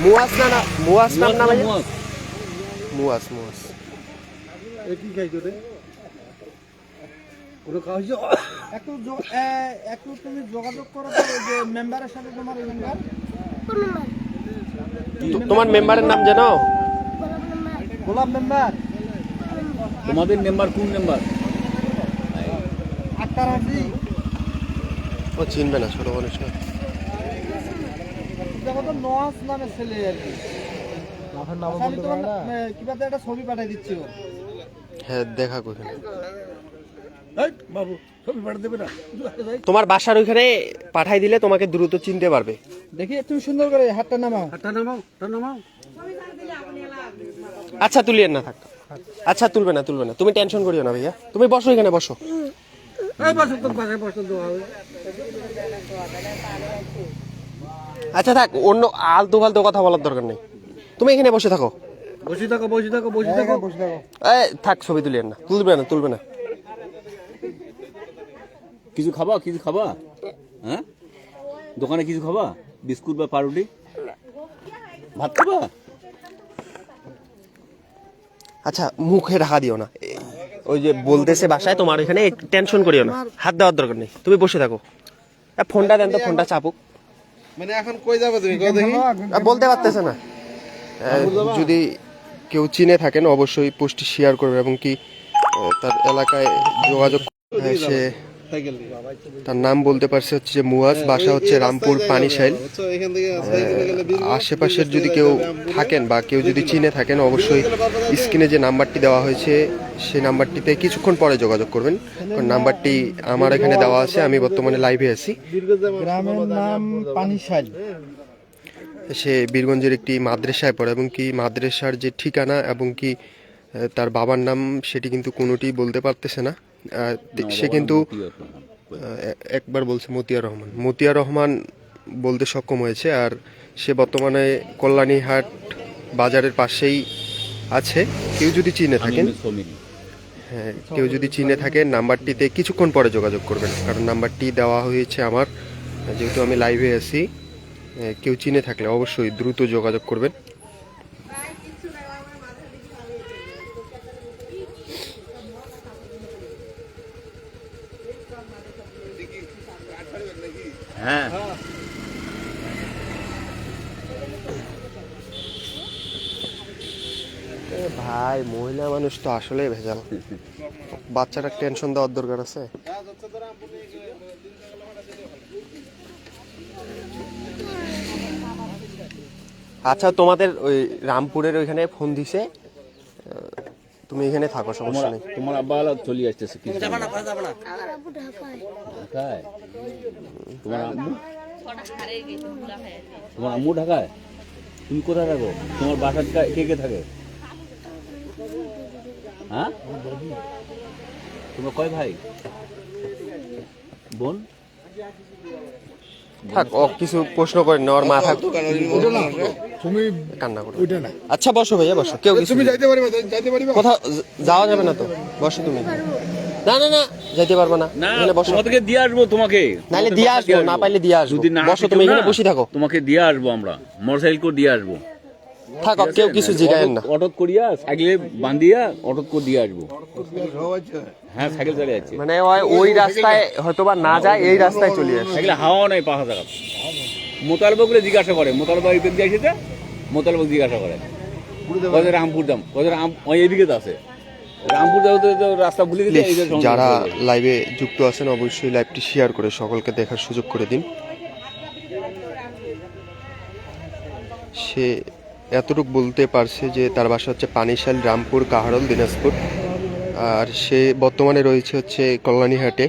মুয়াস না মুয়াস নাম না ভাই? মুয়াস মুয়াস কি খাইছো রে? ওরা খাইছো? একটু তুমি যোগাযোগ করো তো যে মেম্বারের সাথে, তোমার মেম্বার তোমার মেম্বারের নাম জানো? গোলাম মেম্বার। তোমাদের মেম্বার কোন মেম্বার? আক্তার হাজি। ও চিনবে না, ছোট মানুষ না। দেখো তো নওয়াজ নামের ছেলে আর কি। আমি তোমার কিভাবে একটা ছবি পাঠিয়ে দিচ্ছি। হ্যাঁ দেখা করি। বাবু ছবি পাঠিয়ে দেবে না? তোমার বাসার ওইখানে পাঠাই দিলে তোমাকে দ্রুত চিনতে পারবে। দেখি একটু সুন্দর করে হাতটা নামাও, হাতটা নামাও, হাতটা নামাও। আচ্ছা তুলিয়েন না, থাক। আচ্ছা তুলবে না তুলবে না, তুমি টেনশন করিও না ভাইয়া, তুমি বসো এখানে বসো। আচ্ছা থাক, অন্য আলতু ফালতু কথা বলার দরকার নেই, তুমি এখানে বসে থাকো। বসে থাকো, বসে থাকো, বসে থাকো, বসে থাকো। থাক, ছবি তুলিয়েন না, তুলবে না তুলবে না। কিছু খাবা? কিছু খাবা? হ্যাঁ, দোকানে কিছু খাবা? বিস্কুট বা পাউরুটি? ভাত খাবা? আচ্ছা মুখে ঢাকা দিও না, ওই যে বলতেছে বাসায় তোমার এখানে, টেনশন করিও না, হাত দেওয়ার দরকার নেই, তুমি বসে থাকো। ফোনটা দেন তো, ফোনটা চাপুক। মানে এখন কই যাবে তুমি? বলতে পারতেছে না। যদি কেউ চিনে থাকেন অবশ্যই পোস্টটি শেয়ার করবে, এবং কি তার এলাকায় যোগাযোগ। সে তার নাম বলতে পারছে হচ্ছে যে মুয়াজ, বাসা হচ্ছে রামপুর পানিশাইল। আশেপাশের যদি কেউ থাকেন বা কেউ যদি চিনে থাকেন অবশ্যই স্ক্রিনে যে নাম্বারটি দেওয়া হয়েছে সেই নাম্বারটিতে কিছুক্ষণ পরে যোগাযোগ করবেন, কারণ নাম্বারটি আমার এখানে দেওয়া আছে, আমি বর্তমানে লাইভে আছি। গ্রামের নাম পানিশাইল। সে বীরগঞ্জের একটি মাদ্রাসায় পড়ে, এবং কি মাদ্রাসার যে ঠিকানা এবং কি তার বাবার নাম সেটি কিন্তু কোনোটি বলতে পারতেছে না। সে কিন্তু একবার বলছে মতিয়ার রহমান বলতে সক্ষম হয়েছে। আর সে বর্তমানে কল্যাণীহাট বাজারের পাশেই আছে। কেউ যদি চিনে থাকেন, হ্যাঁ কেউ যদি চিনে থাকেন নাম্বারটিতে কিছুক্ষণ পরে যোগাযোগ করবেন, কারণ নাম্বারটি দেওয়া হয়েছে আমার, যেহেতু আমি লাইভে আছি। কেউ চিনে থাকলে অবশ্যই দ্রুত যোগাযোগ করবেন। হ্যাঁ, ভাই মহিলা মানুষ তো আসলে ভেজাল, বাচ্চারা টেনশন দেওয়ার দরকার আছে। আচ্ছা তোমাদের ওই রামপুরের ওইখানে ফোন দিছে, তুমি এখানে থাকো, সমস্যা নেই। তোমার আব্বা চলে আসতেছে কিছু ঢাকায়। তোমার আম্মু, তোমার আম্মু ঢাকায়? তুমি কোথায় থাকো? তোমার বাসার কে কে থাকে? হ্যাঁ, তোমার কয় ভাই বোন? থাক, ও কিছু প্রশ্ন করেন না, ওর মাথা কান্না করে। আচ্ছা বসো ভাইয়া বসো, কেউ কিছু কোথাও যাওয়া যাবে না তো, বসো তুমি। না না না, যাইতে পারবো না, এখানে বসো। তোমাকে দিয়ে আসবো, তোমাকে নাইলে দিয়ে আসবো, না পাইলে দিয়ে আসবো। বসো তুমি এখানে, বসে থাকো। তোমাকে দিয়ে আসবো, আমরা মোটরসাইকেল করে দিয়ে আসবো। থাকো, কেউ কিছু জিগায়েন না। অটো করিয়া সাইকেলে বান্ধিয়া অটো করে দিয়ে আসবো। হ্যাঁ, সাইকেল চলে যাচ্ছে, মানে ওই রাস্তায় হয়তোবা না যায়, এই রাস্তায় চলে আসে। সাইকেলে হাওয়া নাই পাখা থাকা। মোতালবাবুরে জিজ্ঞাসা করে, মোতালবাবু এদিকে আসছে, মোতালবাবু জিজ্ঞাসা করে কত রামপুর দাম, কত এইদিকে তো আছে রামপুর রাস্তা ভুলে গেছে। যারা লাইভে যুক্ত আছেন অবশ্যই লাইভটি শেয়ার করে সকলকে দেখার সুযোগ করে দিন। সে এতটুকু বলতে পারছে যে তার বাসা হচ্ছে পানিশাল, রামপুর, কাহারোল, দিনাজপুর। আর সে বর্তমানে রয়েছে হচ্ছে কল্যাণীহাটে।